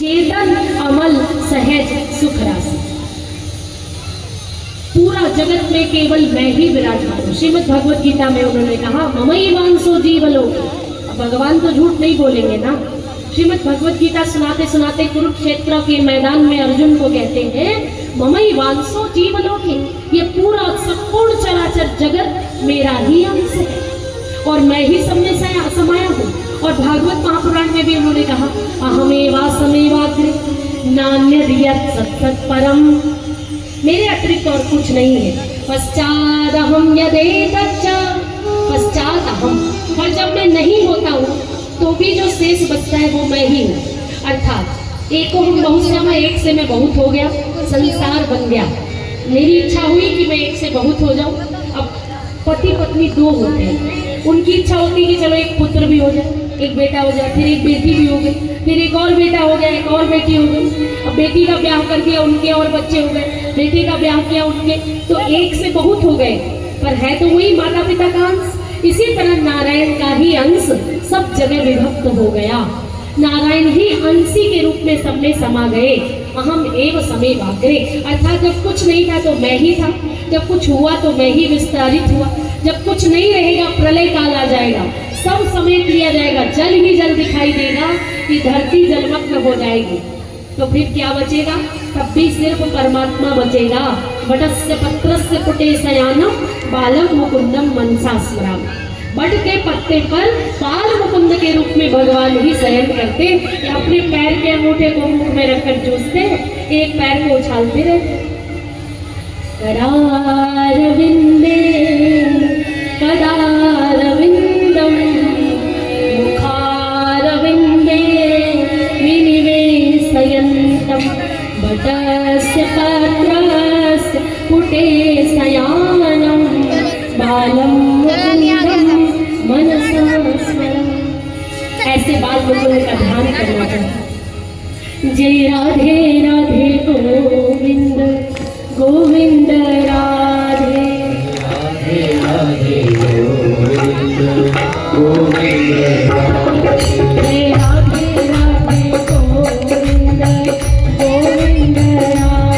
चेतन अमल सहज सुख राशि। पूरा जगत में केवल मैं ही विराजमान हूँ। श्रीमद् भगवत गीता में उन्होंने कहा ममैवांसो जीवलोके। अब भगवान तो झूठ नहीं बोलेंगे ना। श्रीमद् भगवत गीता सुनाते सुनाते कुरुक्षेत्र के मैदान में अर्जुन को कहते हैं ममैवांसो जीवलोके, ये पूरा संपूर्ण चराचर जगत मेरा ही अंश है और मैं ही सब में समाया हूँ। और भागवत महापुराण में भी उन्होंने कहा अहमेवासमेवाग्रे नान्यद्यत् सत्सत् परम, मेरे अतिरिक्त और कुछ नहीं है। पश्चात अहम यदेतच्च, पश्चात अहम, और जब मैं नहीं होता हूँ तो भी जो शेष बचता है वो मैं ही हूँ। अर्थात एक को हम बहुत समय, एक से मैं बहुत हो गया, संसार बन गया। मेरी इच्छा हुई कि मैं एक से बहुत हो जाऊँ। अब पति पत्नी दो होते हैं, उनकी इच्छा होती है कि चलो एक पुत्र भी हो जाए, एक बेटा हो जाए, फिर एक बेटी भी हो गई, फिर एक और बेटा हो गया, एक और बेटी हो गई। अब बेटी का ब्याह कर दिया, उनके और बच्चे हो गए, बेटे का ब्याह किया, उनके, तो एक से बहुत हो गए, पर है तो वही माता पिता का अंश। इसी तरह नारायण का ही अंश सब जगह विभक्त हो गया। नारायण ही अंशी के रूप में सब में समा गए। अहम एव समेवाग्रे, अर्थात जब कुछ नहीं था तो मैं ही था, जब कुछ हुआ तो मैं ही विस्तारित हुआ, जब कुछ नहीं रहेगा प्रलय काल आ जाएगा, सब समेट लिया जाएगा, जल ही जल दिखाई देगा कि धरती जलमग्न हो जाएगी, तो फिर क्या बचेगा? तब भी सिर्फ परमात्मा बचेगा। वटस्य पत्रस्य पुटे शयानम बालम मुकुंदम मनसा स्मरामि। बट के पत्ते पर बाल मुकुंद के रूप में भगवान ही शयन करते, या अपने पैर के अंगूठे को मुख में रखकर चूसते, एक पैर को उछालते रहते। करारविंदे कदारविंदम मुखारविंदे विनिवेशयन्तम वटस्य पत्रस्य पुटे शयानम बालम मनसा स्मरामि। ऐसे बाल मुकुंद का ध्यान करना चाहिए। जय राधे राधे गोविंद गोविंद राधे राधे राधे गोविंद गोविंद राधे। जय राधे राधे गोविंद गोविंद राधे। राधे राधे गोविंद गोविंद राधे। गोविंद राधे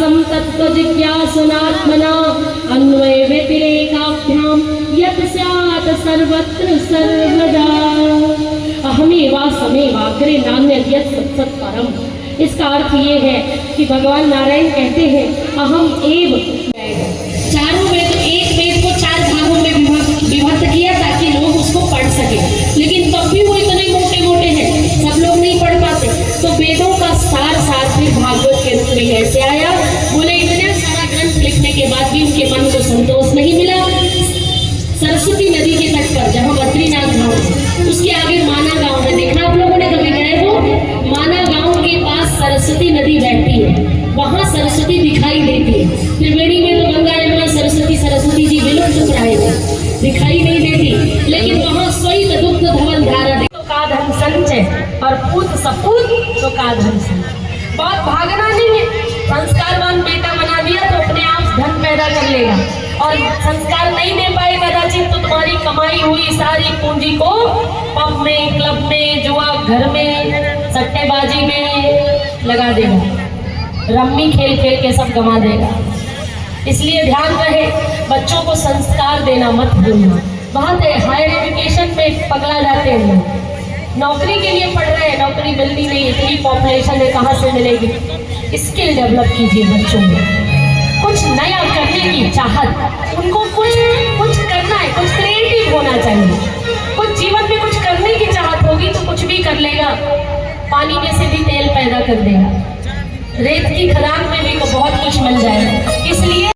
गोपाल तत्त्वजिज्ञासुनात्मना अन्वय व्यतिरेकाभ्यां यत् स्यात् सर्वत्र सर्वदा। अहमेवासमेवाग्रे नान्यद्यत् सत्सत् परम। इसका अर्थ ये है कि भगवान नारायण कहते हैं अहम एव। चारों वेद, एक वेद को चार भागों में विभक्त किया ताकि लोग उसको पढ़ सके, लेकिन तब भी वो इतने मोटे मोटे हैं, सब लोग नहीं पढ़ पाते। तो वेदों का सार फिर भागवत के रूप में ऐसे आया। बोले इतना सारा ग्रंथ लिखने के बाद भी उनके मन को संतोष नहीं मिला। सरस्वती नदी के तट पर जहाँ बद्रीनाथ गांव है, उसके आगे माना गांव है। देखना आप लोगों ने कभी गए हो? माना गांव के पास सरस्वती नदी बहती है, वहां सरस्वती दिखाई देती है। त्रिवेणी में तो गंगा यमुना सरस्वती सरस्वती जी विलुप्त प्राय दिखाई नहीं देती, लेकिन वहां स्वयं दुग्ध धवल धारा तो का धन संचय और पूत सपूत तो का धन संचय। बहुत भागना नहीं है, संस्कारवान बेटा बना दिया तो अपने आप धन पैदा कर लेगा, और संस्कार नहीं दे पाए कदाचित तो तुम्हारी कमाई हुई सारी पूंजी को पब में, क्लब में, जुआ घर में, सट्टेबाजी में लगा देगा, रम्मी खेल खेल के सब गंवा देगा। इसलिए ध्यान रहे, बच्चों को संस्कार देना मत भूलना। बहुत है, हायर एजुकेशन में पगला जाते हैं लोग, नौकरी के लिए पढ़ रहे हैं, नौकरी मिलती नहीं, इतनी पॉपुलेशन है, कहाँ से मिलेगी? स्किल डेवलप कीजिए बच्चों में, कुछ नया करने की चाहत, उनको कुछ करना है, कुछ क्रिएटिव होना चाहिए, कुछ जीवन में कुछ करने की चाहत होगी तो कुछ भी कर लेगा। पानी में से भी तेल पैदा कर देगा, रेत की खदान में भी बहुत कुछ मिल जाएगा। इसलिए